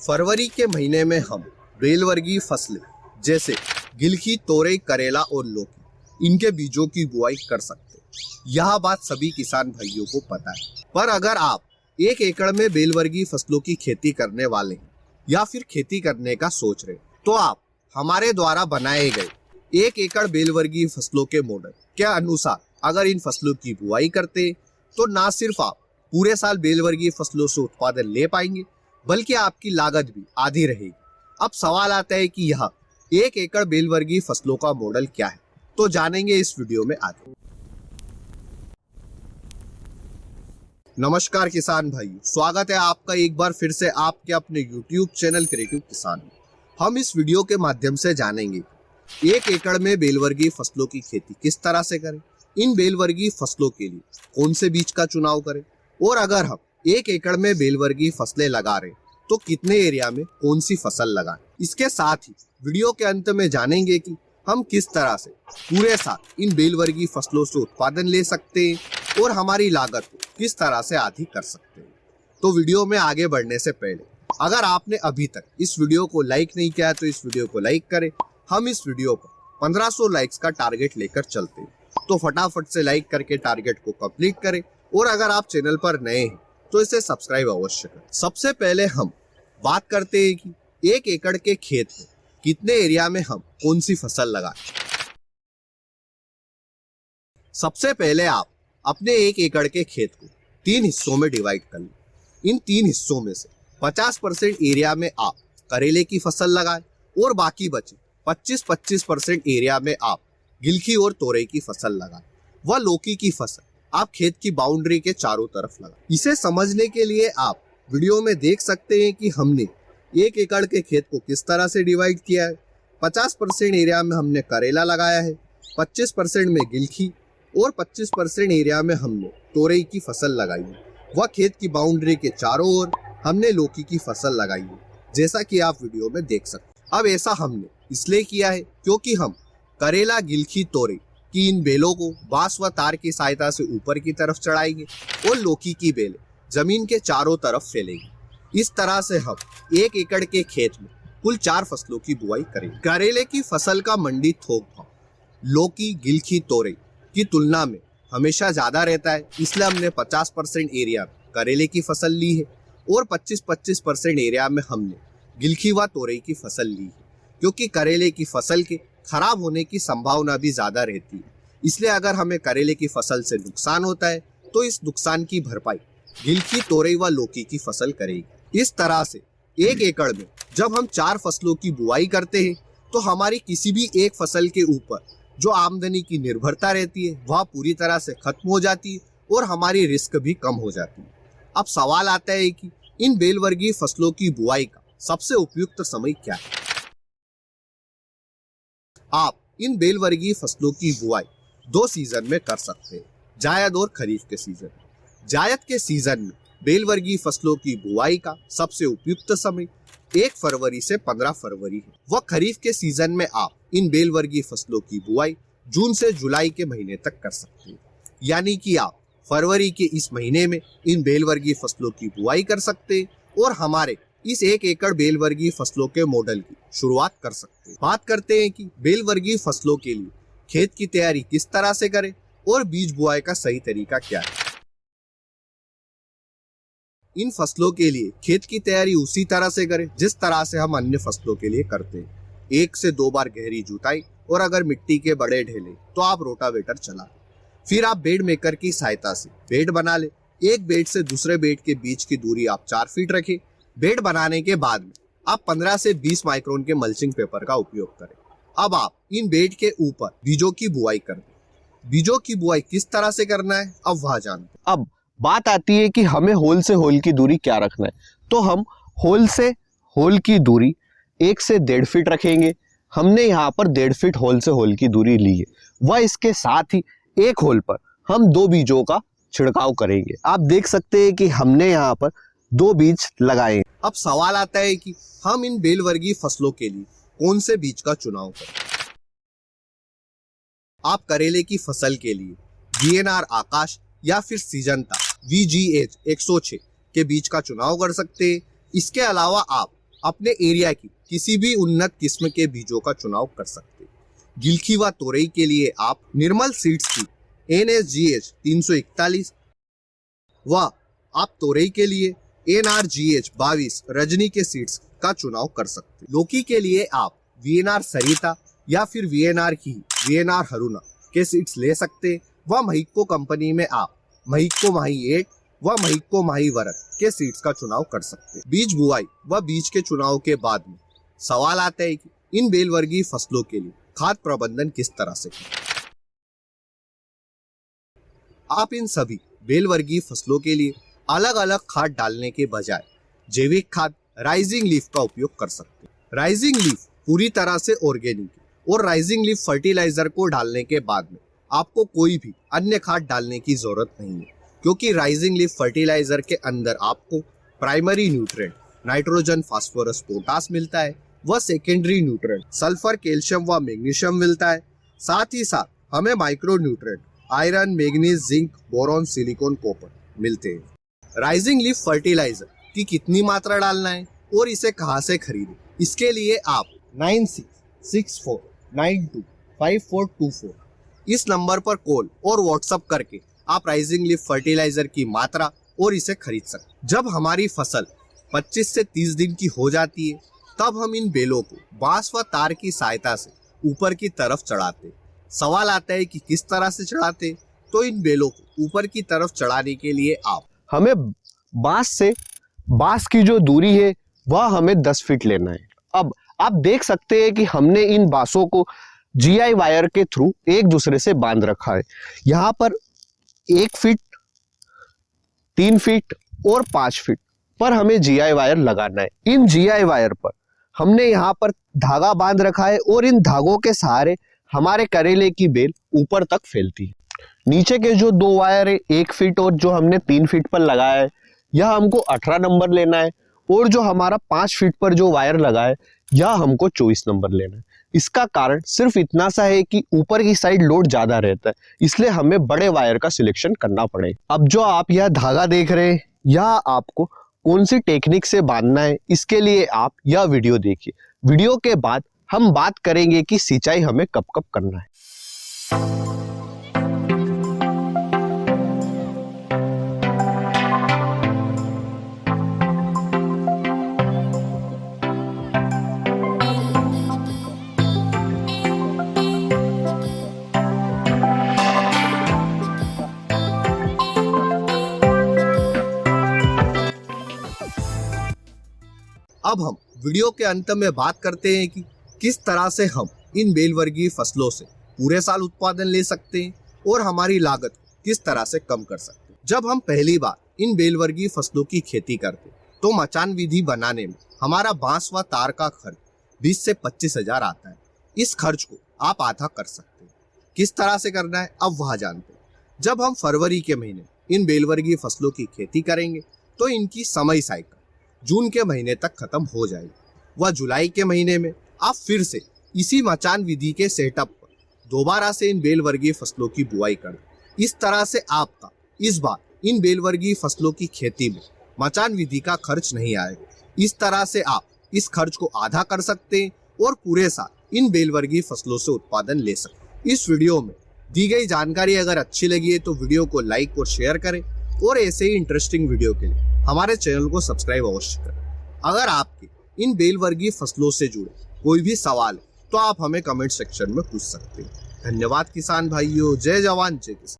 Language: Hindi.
फरवरी के महीने में हम बेलवर्गीय फसलें जैसे गिलकी, तोरई, करेला और लौकी इनके बीजों की बुआई कर सकते हैं। यह बात सभी किसान भाइयों को पता है। पर अगर आप 1 एकड़ में बेलवर्गीय फसलों की खेती करने वाले हैं या फिर खेती करने का सोच रहे हैं, तो आप हमारे द्वारा बनाए गए 1 एकड़ बेलवर्गीय फसलों के मॉडल के अनुसार अगर इन फसलों की बुआई करते हैं तो ना सिर्फ आप पूरे साल बेलवर्गीय फसलों से उत्पादन ले पाएंगे बल्कि आपकी लागत भी आधी रहेगी। अब सवाल आता है कि यह 1 एकड़ बेलवर्गीय फसलों का मॉडल क्या है, तो जानेंगे इस वीडियो में आगे। नमस्कार किसान भाई, स्वागत है आपका एक बार फिर से आपके अपने YouTube चैनल क्रिएटिव किसान में। हम इस वीडियो के माध्यम से जानेंगे 1 एकड़ में बेलवर्गीय फसलों की खेती किस तरह से करें, इन बेलवर्गीय फसलों के लिए कौन से बीज का चुनाव करें, और अगर हम 1 एकड़ में बेलवर्गीय फसलें लगा रहे तो कितने एरिया में कौन सी फसल लगाएं। इसके साथ ही वीडियो के अंत में जानेंगे कि हम किस तरह से पूरे साल इन बेलवर्गीय फसलों से उत्पादन ले सकते हैं और हमारी लागत को किस तरह से आधी कर सकते हैं। तो वीडियो में आगे बढ़ने से पहले अगर आपने अभी तक इस वीडियो को लाइक नहीं किया है तो इस वीडियो को लाइक करें। हम इस वीडियो पर 1500 लाइक्स का टारगेट लेकर चलते हैं, तो फटाफट से लाइक करके टारगेट को कंप्लीट करें। और अगर आप चैनल पर नए हैं तो इसे सब्सक्राइब अवश्य करें। सबसे पहले हम बात करते हैं कि 1 एकड़ के खेत में कितने एरिया में हम कौन सी फसल लगाएं। सबसे पहले आप अपने 1 एकड़ के खेत को 3 हिस्सों में डिवाइड कर लें। इन 3 हिस्सों में से 50% एरिया में आप करेले की फसल लगाएं और बाकी बचे 25% एरिया में आप गिलकी और तोरई की फसल लगाएं। वह लौकी की फसल आप खेत की बाउंड्री के चारों तरफ लगाएं। इसे समझने के लिए आप वीडियो में देख सकते हैं कि हमने 1 एकड़ के खेत को किस तरह से डिवाइड किया है। 50% एरिया में हमने करेला लगाया है, 25% में गिलकी और 25% एरिया में हमने तोरई की फसल लगाई है। वह खेत की बाउंड्री के चारों ओर हमने लौकी की फसल लगाई है, जैसा कि आप वीडियो में देख सकते हैं। अब ऐसा हमने इसलिए किया है क्योंकि हम करेला, गिलकी, तोरई की इन बेलों को बांस व तार की सहायता से ऊपर की तरफ चढ़ाएंगे और लौकी की बेलें जमीन के चारों तरफ फैलेंगी। इस तरह से हम 1 एकड़ के खेत में कुल 4 फसलों की बुआई करेंगे। करेले की फसल का मंडी थोक भाव लौकी, गिलकी, तोरई की तुलना में हमेशा ज्यादा रहता है, इसलिए हमने 50% एरिया में करेले की फसल ली है और 25% एरिया में हमने गिलकी व तोरई की फसल ली है, क्योंकि करेले की फसल के खराब होने की संभावना भी ज्यादा रहती है। इसलिए अगर हमें करेले की फसल से नुकसान होता है तो इस नुकसान की भरपाई गिलकी, तोरई व लौकी की फसल करेगी। इस तरह से 1 एकड़ में जब हम 4 फसलों की बुआई करते हैं तो हमारी किसी भी एक फसल के ऊपर जो आमदनी की निर्भरता रहती है वह पूरी तरह से खत्म हो जाती है और हमारी रिस्क भी कम हो जाती है। अब सवाल आता है कि इन बेलवर्गीय फसलों की बुआई का सबसे उपयुक्त समय क्या है। आप इन बेलवर्गीय फसलों की बुआई 2 सीजन में कर सकते हैं, जायद और खरीफ के सीजन में। जायद के सीजन में बेलवर्गीय फसलों की बुआई का सबसे उपयुक्त समय 1 फरवरी से 15 फरवरी है। वह खरीफ के सीजन में आप इन बेलवर्गीय फसलों की बुआई जून से जुलाई के महीने तक कर सकते हैं। यानी कि आप फरवरी के इस महीने में इन बेलवर्गीय फसलों की बुआई कर सकते हैं और हमारे इस 1 एकड़ बेलवर्गीय फसलों के मॉडल की शुरुआत कर सकते हैं। बात करते हैं कि बेलवर्गीय फसलों के लिए खेत की तैयारी किस तरह से करें और बीज बुआई का सही तरीका क्या है। इन फसलों के लिए खेत की तैयारी उसी तरह से करें जिस तरह से हम अन्य फसलों के लिए करते हैं। 1 से 2 बार गहरी जुताई, और अगर मिट्टी के बड़े ढेले तो आप रोटावेटर चला। फिर आप बेड मेकर की सहायता से बेड बना ले। एक बेड से दूसरे बेड के बीच की दूरी आप 4 फीट रखें। बेड बनाने के बाद में आप 15 से 20 माइक्रोन के मल्चिंग पेपर का उपयोग करें। अब आप इन बेड के ऊपर बीजों की बुआई कर दें। बीजों की बुआई किस तरह से करना है अब वह जानते हैं। अब बात आती है कि हमें होल से होल की दूरी क्या रखना है। तो हम होल से होल की दूरी 1 से 1.5 फीट रखेंगे। हमने यहाँ पर 1.5 फीट होल से होल की दूरी ली है। वह इसके साथ ही एक होल पर हम 2 बीजों का छिड़काव करेंगे। आप देख सकते हैं कि हमने यहाँ पर 2 बीज लगाए। अब सवाल आता है कि हम इन बेलवर्गीय फसलों के लिए कौन से बीज का चुनाव करें। आप करेले की फसल के लिए GNR आकाश या फिर सीजंता VGH 106 के बीज का चुनाव कर सकते हैं। इसके अलावा आप अपने एरिया की किसी भी उन्नत किस्म के बीजों का चुनाव कर सकते हैं। गिलकी व तोरई के लिए आप निर्मल सीड्स की NSGH 341 व आप तोरई के लिए NRGH 22 रजनी के सीड्स का चुनाव कर सकते हैं। लौकी के लिए आप VNR सरिता या फिर VNR की VNR हरुणा के सीड्स ले सकते। व महिको कंपनी में आप महिको माही 8 व महिको माही वरद के सीड्स का चुनाव कर सकते हैं। बीज बुआई व बीज के चुनाव के बाद में सवाल आता है कि इन बेलवर्गीय फसलों के लिए खाद प्रबंधन किस तरह से करें। आप इन सभी बेलवर्गीय फसलों के लिए अलग अलग खाद डालने के बजाय जैविक खाद राइजिंग लीफ का उपयोग कर सकते हैं। राइजिंग लीफ पूरी तरह से ऑर्गेनिक है और राइजिंग लीफ फर्टिलाइजर को डालने के बाद में आपको कोई भी अन्य खाद डालने की जरूरत नहीं है, क्योंकि राइजिंग लीफ फर्टिलाइजर के अंदर आपको primary nutrient nitrogen, phosphorus, potash मिलता है व सेकेंडरी न्यूट्रिएंट सल्फर, कैल्शियम व मैग्नीशियम मिलता है। साथ ही साथ हमें micro nutrient iron, manganese, zinc, boron, silicon, copper मिलते हैं। राइजिंग लीफ फर्टिलाइजर की कितनी मात्रा डालना है और इसे कहां से खरीदें, इसके लिए आप 9664925424 इस नंबर पर कॉल और व्हाट्सएप करके आप राइजिंग लीफ फर्टिलाइजर की मात्रा और इसे खरीद सकते। जब हमारी फसल 25 से 30 दिन की हो जाती है तब हम इन बेलों को बांस व तार की सहायता से ऊपर की तरफ चढ़ाते। सवाल आता है कि किस तरह से चढ़ाते, तो इन बेलों को ऊपर की तरफ चढ़ाने के लिए आप हमें बांस की जो दूरी है वह हमें 10 फीट लेना है। अब आप देख सकते हैं कि हमने इन बांसों को GI वायर के थ्रू एक दूसरे से बांध रखा है। यहाँ पर 1 फीट, 3 फीट और 5 फीट पर हमें GI वायर लगाना है। इन GI वायर पर हमने यहाँ पर धागा बांध रखा है और इन धागों के सहारे हमारे करेले की बेल ऊपर तक फैलती है। नीचे के जो 2 वायर है 1 फीट और जो हमने 3 फीट पर लगाया है, यह हमको 18 नंबर लेना है और जो हमारा 5 फीट पर जो वायर लगा है यह हमको 24 नंबर लेना है। इसका कारण सिर्फ इतना सा है कि ऊपर की साइड लोड ज्यादा रहता है, इसलिए हमें बड़े वायर का सिलेक्शन करना पड़ेगा। अब जो आप यह धागा देख रहे हैं, यह आपको कौन सी टेक्निक से बांधना है, इसके लिए आप यह वीडियो देखिए। वीडियो के बाद हम बात करेंगे कि सिंचाई हमें कब कब करना है। अब हम वीडियो के अंत में बात करते हैं कि किस तरह से हम इन बेलवर्गीय फसलों से पूरे साल उत्पादन ले सकते हैं और हमारी लागत किस तरह से कम कर सकते हैं। जब हम पहली बार इन बेलवर्गीय फसलों की खेती करते तो मचान विधि बनाने में हमारा बांस व तार का खर्च 20 से 25 हजार आता है। इस खर्च को आप आधा कर सकते हैं। किस तरह से करना है अब वह जानते हैं। जब हम फरवरी के महीने इन बेलवर्गीय फसलों की खेती करेंगे तो इनकी समय साइकिल जून के महीने तक खत्म हो जाएगी व जुलाई के महीने में आप फिर से इसी मचान विधि के सेटअप पर दोबारा से इन बेलवर्गीय फसलों की बुआई करें। इस तरह से आपका इस बार इन बेलवर्गीय फसलों की खेती में मचान विधि का खर्च नहीं आएगा। इस तरह से आप इस खर्च को आधा कर सकते हैं और पूरे साल इन बेलवर्गीय फसलों से उत्पादन ले सकते हैं। इस वीडियो में दी गई जानकारी अगर अच्छी लगी है तो वीडियो को लाइक और शेयर करें और ऐसे ही इंटरेस्टिंग वीडियो के लिए हमारे चैनल को सब्सक्राइब अवश्य करें। अगर आपके इन बेलवर्गीय फसलों से जुड़े कोई भी सवाल है तो आप हमें कमेंट सेक्शन में पूछ सकते हैं। धन्यवाद किसान भाइयों। जय जवान जय किसान।